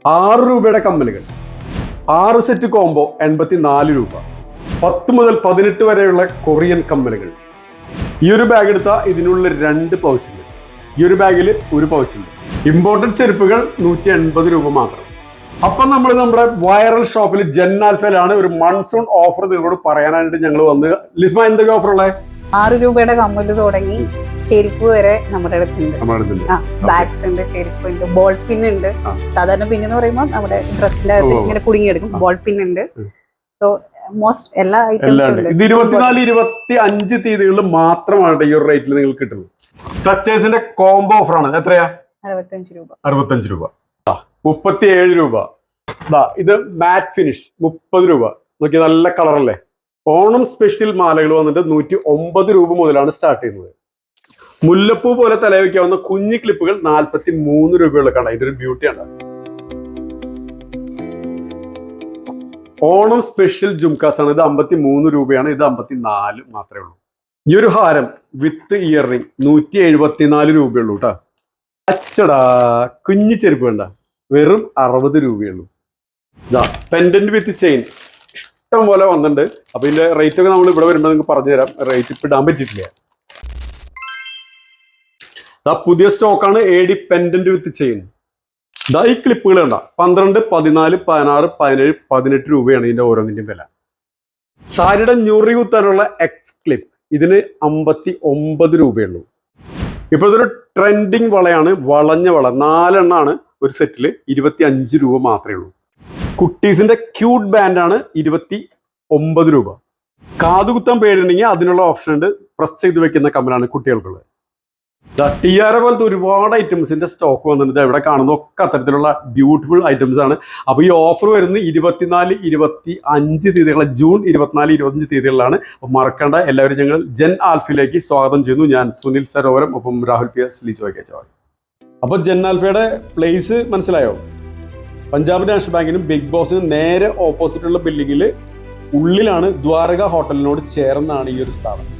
6 രൂപയുടെ കമ്മലുകൾ, 6 set combo 84 രൂപ. 10 മുതൽ 18 വരെയുള്ള കൊറിയൻ കമ്മലുകൾ. ഈ ഒരു ബാഗ് എടുത്താൽ ഇതിനുള്ളിൽ 2 പൗച്ചുണ്ട്. ഈ ഒരു ബാഗിൽ 1 പൗച്ചുണ്ട്. ഇമ്പോർട്ടഡ് ചെരുപ്പുകൾ 180 രൂപ മാത്രം. അപ്പം നമ്മൾ നമ്മുടെ വൈറൽ ഷോപ്പിൽ ജെൻ ആൽഫയിലാണ് ഒരു മൺസൂൺ ഓഫർ നിങ്ങളോട് പറയാനായിട്ട് ഞങ്ങൾ വന്ന്. ലിസ്മ, എന്തൊക്കെ ഓഫർ ഉള്ളത്? 6 രൂപയുടെ കമ്മല് തുടങ്ങി ചെരുപ്പ് വരെ നമ്മുടെ അടുത്തുണ്ട്. ബാഗ്സ് ഉണ്ട്, ചെരുപ്പ് ഉണ്ട്, ബോൾ പിൻ ഉണ്ട്. സാധാരണ പിൻ എന്ന് പറയുമ്പോൾ നമ്മുടെ ഡ്രസ്സിന്റെ ഇങ്ങനെ കുടുങ്ങിയെടുക്കും. ബോൾ പിൻ ഉണ്ട്. സോ മോസ്റ്റ് എല്ലാ ഐറ്റംസും ഉണ്ട്. ഇത് 24, 25 തീയതികളിൽ മാത്രമാണ് ഈ ഒരു റേറ്റിൽ നിങ്ങൾക്ക് കിട്ടുന്നത്. ടച്ചേഴ്സിന്റെ കോംബോ ഓഫറാണ്. എത്രയാ? 65 രൂപ. 65 രൂപ. 37 രൂപ. ഇത് മാറ്റ് ഫിനിഷ് 30 രൂപ. നോക്കി, നല്ല കളറല്ലേ. ഓണം സ്പെഷ്യൽ മാലകൾ വന്നിട്ട് 109 രൂപ മുതലാണ് സ്റ്റാർട്ട് ചെയ്യുന്നത്. മുല്ലപ്പൂ പോലെ തലവയ്ക്കാവുന്ന കുഞ്ഞു ക്ലിപ്പുകൾ 43 രൂപയുള്ളതാണ്. അതിന്റെ ഒരു ബ്യൂട്ടിയാണ്. ഓണം സ്പെഷ്യൽ ജുംകാസ് ആണ്. ഇത് 53 രൂപയാണ്. ഇത് 54 മാത്രമേ ഉള്ളൂ. ഈ ഒരു ഹാരം വിത്ത് ഇയർ റിംഗ് 174 രൂപയുള്ളൂ കേട്ടോ. അച്ചടാ, കുഞ്ഞു ചെരുപ്പ് വേണ്ട, വെറും 60 രൂപയുള്ളൂ. ഇതാ പെൻഡന്റ് വിത്ത് ചെയിൻ ഇഷ്ടം പോലെ വന്നിട്ടുണ്ട്. അപ്പൊ ഇതിന്റെ റേറ്റ് ഒക്കെ നമ്മൾ ഇവിടെ വരുമ്പോൾ നിങ്ങൾക്ക് പറഞ്ഞു തരാം. റേറ്റ് ഇപ്പൊ ഇടാൻ പറ്റിയിട്ടില്ല. പുതിയ സ്റ്റോക്കാണ് AD പെൻഡന്റ് വിത്ത് ചെയിൻ. ഈ ക്ലിപ്പുകൾ കണ്ട 12, 14, 16, 17, 18 രൂപയാണ് ഇതിന്റെ ഓരോന്നിന്റെയും വില. സാരിയുടെ ഞുറി കുത്താനുള്ള എക്സ് ക്ലിപ്പ് ഇതിന് 59 രൂപയുള്ളൂ. ഇപ്പൊ ഇതൊരു ട്രെൻഡിങ് വളയാണ്. വളഞ്ഞ വള 4 എണ്ണാണ് ഒരു സെറ്റില്. 25 രൂപ മാത്രമേ ഉള്ളൂ. കുട്ടീസിന്റെ ക്യൂട്ട് ബാൻഡാണ് 29 രൂപ. കാതുകുത്താൻ പേരുണ്ടെങ്കിൽ അതിനുള്ള ഓപ്ഷൻ ഉണ്ട്. പ്രസ് ചെയ്ത് വെക്കുന്ന കമ്മലാണ് കുട്ടികൾക്കുള്ളത്. ടിയാര പോലത്തെ ഒരുപാട് ഐറ്റംസിന്റെ സ്റ്റോക്ക് വന്നിട്ടുണ്ട്. ഇവിടെ കാണുന്ന ഒക്കെ അത്തരത്തിലുള്ള ബ്യൂട്ടിഫുൾ ഐറ്റംസ് ആണ്. അപ്പൊ ഈ ഓഫർ വരുന്നത് 24, 25 തീയതികളെ, ജൂൺ 24, 25 തീയതികളിലാണ്. അപ്പൊ മറക്കണ്ട. എല്ലാവരും ഞങ്ങൾ ജെൻ ആൽഫയിലേക്ക് സ്വാഗതം ചെയ്യുന്നു. ഞാൻ സുനിൽ സരോവരം, ഒപ്പം രാഹുൽ PS, ലിജോ കേച്ചവാൾ. അപ്പൊ ജെൻ ആൽഫയുടെ പ്ലേസ് മനസ്സിലായോ? പഞ്ചാബ് നാഷണൽ ബാങ്കിനും ബിഗ് ബോസിനും നേരെ ഓപ്പോസിറ്റുള്ള ബിൽഡിങ്ങിൽ ഉള്ളിലാണ്. ദ്വാരക ഹോട്ടലിനോട് ചേർന്നാണ് ഈ ഒരു സ്ഥാപനം.